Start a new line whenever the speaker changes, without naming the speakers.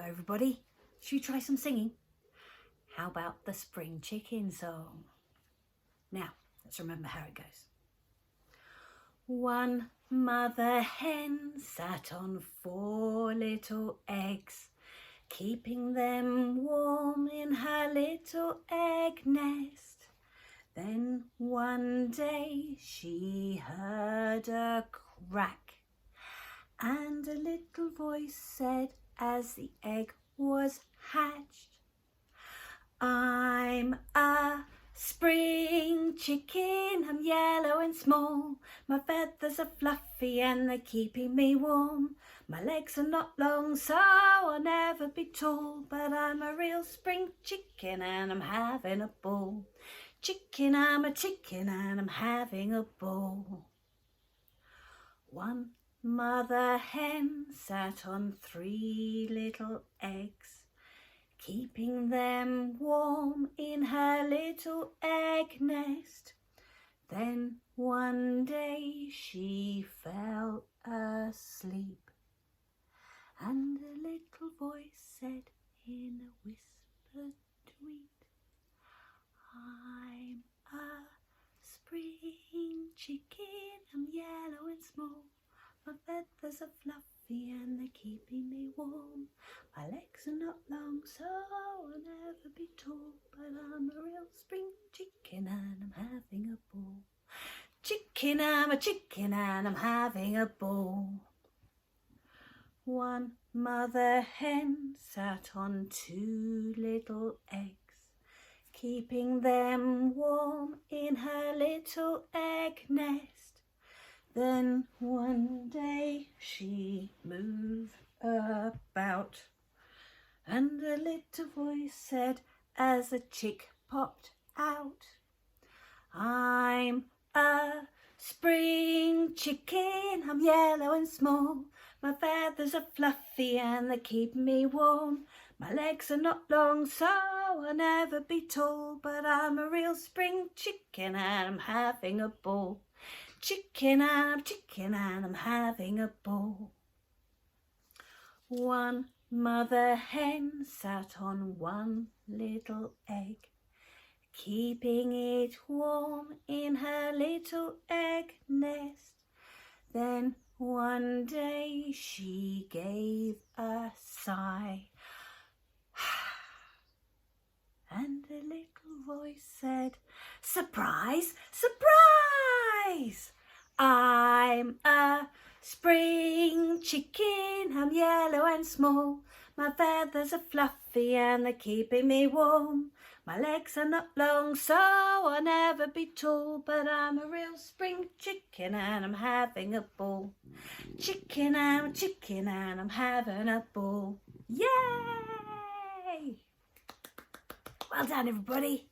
everybody. Should we try some singing? How about the spring chicken song? Now, let's remember how it goes. One mother hen sat on 4 little eggs, keeping them warm in her little egg nest. Then one day she heard a crack, and a little voice said as the egg was hatched, "I'm a spring chicken, I'm yellow and small. My feathers are fluffy and they're keeping me warm. My legs are not long, so I'll never be tall. But I'm a real spring chicken and I'm having a ball. Chicken, I'm a chicken and I'm having a ball." One mother hen sat on 3 little eggs, keeping them warm in her little egg nest. Then one day she fell asleep, and a little voice said in a whispered tweet, "I'm a spring chicken, I'm yellow and small. My feathers are fluffy and they're keeping me warm. My legs are not long, so I'll never be tall. But I'm a real spring chicken and I'm having a ball. Chicken, I'm a chicken and I'm having a ball." One mother hen sat on 2 little eggs, keeping them warm in her little egg nest. Then one day she moved about, and a little voice said as a chick popped out, "I'm a spring chicken, I'm yellow and small. My feathers are fluffy and they keep me warm. My legs are not long, so I'll never be tall. But I'm a real spring chicken and I'm having a ball. Chicken, I'm chicken and I'm having a ball." One mother hen sat on 1 little egg, keeping it warm in her little egg nest. Then one day she gave a sigh, and a little voice said, "Surprise, surprise! I'm a spring chicken, I'm yellow and small. My feathers are fluffy and they're keeping me warm. My legs are not long, so I'll never be tall. But I'm a real spring chicken and I'm having a ball. Chicken, I'm a chicken and I'm having a ball." Yay! Well done, everybody.